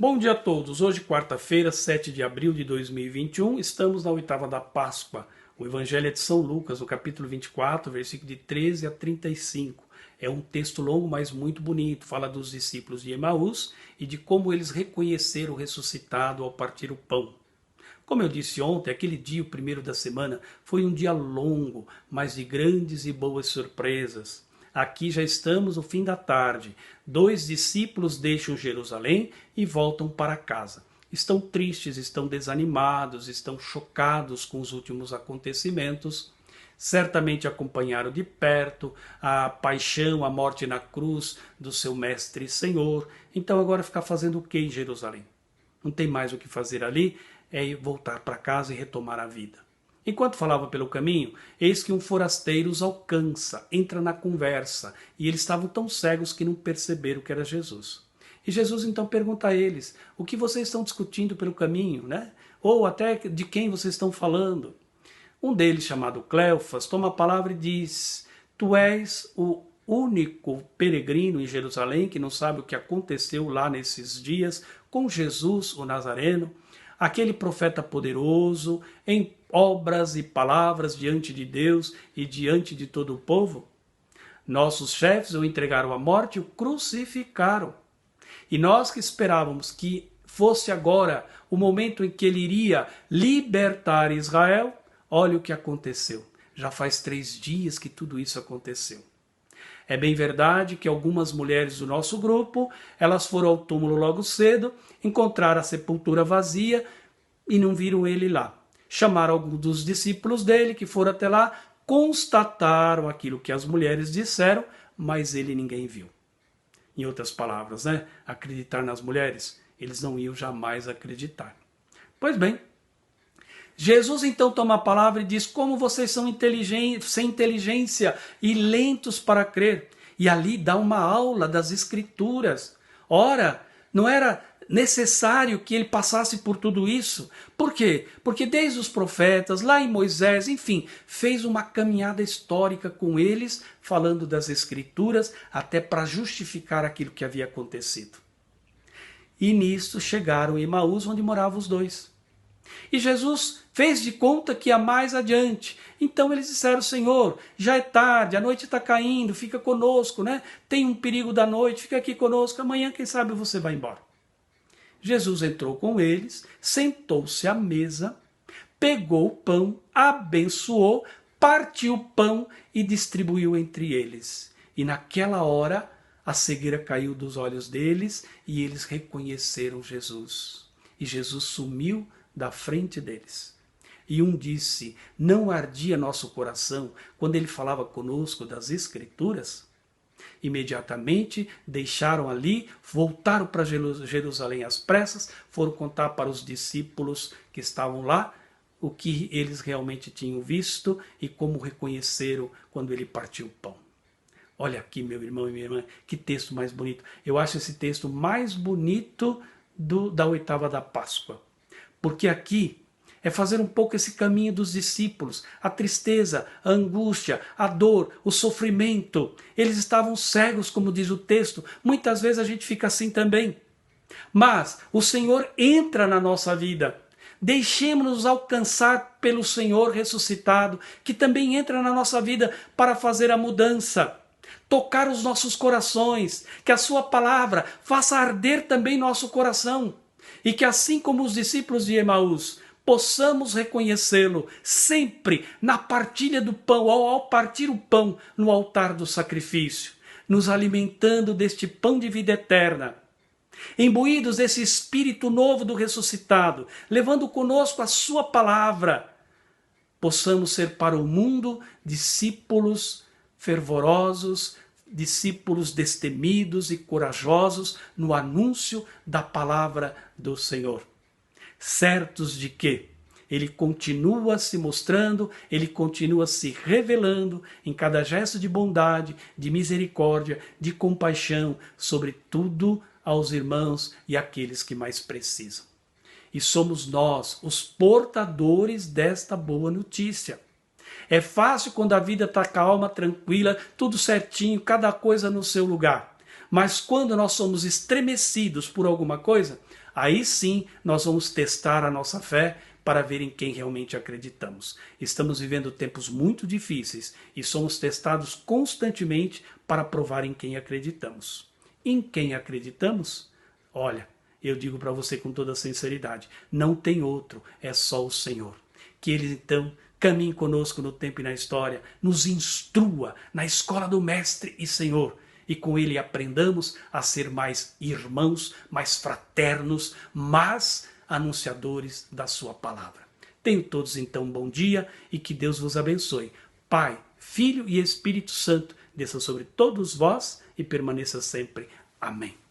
Bom dia a todos. Hoje, quarta-feira, 7 de abril de 2021, estamos na oitava da Páscoa. O Evangelho é de São Lucas, no capítulo 24, versículo de 13 a 35. É um texto longo, mas muito bonito. Fala dos discípulos de Emaús e de como eles reconheceram o ressuscitado ao partir o pão. Como eu disse ontem, aquele dia, o primeiro da semana, foi um dia longo, mas de grandes e boas surpresas. Aqui já estamos no fim da tarde. 2 discípulos deixam Jerusalém e voltam para casa. Estão tristes, estão desanimados, estão chocados com os últimos acontecimentos. Certamente acompanharam de perto a paixão, a morte na cruz do seu mestre e senhor. Então agora ficar fazendo o que em Jerusalém? Não tem mais o que fazer ali, é voltar para casa e retomar a vida. Enquanto falava pelo caminho, eis que um forasteiro os alcança, entra na conversa, e eles estavam tão cegos que não perceberam que era Jesus. E Jesus então pergunta a eles, o que vocês estão discutindo pelo caminho, né? Ou até de quem vocês estão falando? Um deles, chamado Cleofas, toma a palavra e diz, tu és o único peregrino em Jerusalém que não sabe o que aconteceu lá nesses dias com Jesus, o Nazareno, aquele profeta poderoso em obras e palavras diante de Deus e diante de todo o povo? Nossos chefes o entregaram à morte e o crucificaram. E nós que esperávamos que fosse agora o momento em que ele iria libertar Israel, olha o que aconteceu. Já faz 3 dias que tudo isso aconteceu. É bem verdade que algumas mulheres do nosso grupo, elas foram ao túmulo logo cedo, encontraram a sepultura vazia e não viram ele lá. Chamaram alguns dos discípulos dele que foram até lá, constataram aquilo que as mulheres disseram, mas ele ninguém viu. Em outras palavras, né? Acreditar nas mulheres, eles não iam jamais acreditar. Pois bem, Jesus então toma a palavra e diz, como vocês são sem inteligência e lentos para crer. E ali dá uma aula das Escrituras. Ora, não era necessário que ele passasse por tudo isso. Por quê? Porque desde os profetas, lá em Moisés, enfim, fez uma caminhada histórica com eles, falando das Escrituras, até para justificar aquilo que havia acontecido. E nisso chegaram em Emaús, onde moravam os dois. E Jesus fez de conta que ia mais adiante. Então eles disseram, Senhor, já é tarde, a noite está caindo, fica conosco, né? Tem um perigo da noite, fica aqui conosco, amanhã quem sabe você vai embora. Jesus entrou com eles, sentou-se à mesa, pegou o pão, abençoou, partiu o pão e distribuiu entre eles. E naquela hora a cegueira caiu dos olhos deles e eles reconheceram Jesus. E Jesus sumiu da frente deles. E um disse, não ardia nosso coração quando ele falava conosco das Escrituras? Imediatamente deixaram ali, voltaram para Jerusalém às pressas, foram contar para os discípulos que estavam lá o que eles realmente tinham visto e como reconheceram quando ele partiu o pão. Olha aqui, meu irmão e minha irmã, que texto mais bonito. Eu acho esse texto mais bonito da oitava da Páscoa. Porque aqui é fazer um pouco esse caminho dos discípulos, a tristeza, a angústia, a dor, o sofrimento. Eles estavam cegos, como diz o texto. Muitas vezes a gente fica assim também. Mas o Senhor entra na nossa vida. Deixemos-nos alcançar pelo Senhor ressuscitado, que também entra na nossa vida para fazer a mudança. Tocar os nossos corações, que a sua palavra faça arder também nosso coração. E que assim como os discípulos de Emaús, possamos reconhecê-lo sempre na partilha do pão, ou ao partir o pão no altar do sacrifício, nos alimentando deste pão de vida eterna, imbuídos desse Espírito novo do ressuscitado, levando conosco a sua palavra, possamos ser para o mundo discípulos fervorosos, discípulos destemidos e corajosos no anúncio da palavra do Senhor. Certos de que ele continua se mostrando, ele continua se revelando em cada gesto de bondade, de misericórdia, de compaixão, sobretudo aos irmãos e àqueles que mais precisam. E somos nós os portadores desta boa notícia. É fácil quando a vida está calma, tranquila, tudo certinho, cada coisa no seu lugar. Mas quando nós somos estremecidos por alguma coisa, aí sim nós vamos testar a nossa fé para ver em quem realmente acreditamos. Estamos vivendo tempos muito difíceis e somos testados constantemente para provar em quem acreditamos. Em quem acreditamos? Olha, eu digo para você com toda sinceridade, não tem outro, é só o Senhor. Que Ele então caminhe conosco no tempo e na história, nos instrua na escola do Mestre e Senhor, e com Ele aprendamos a ser mais irmãos, mais fraternos, mais anunciadores da sua palavra. Tenham todos então um bom dia e que Deus vos abençoe. Pai, Filho e Espírito Santo, desça sobre todos vós e permaneça sempre. Amém.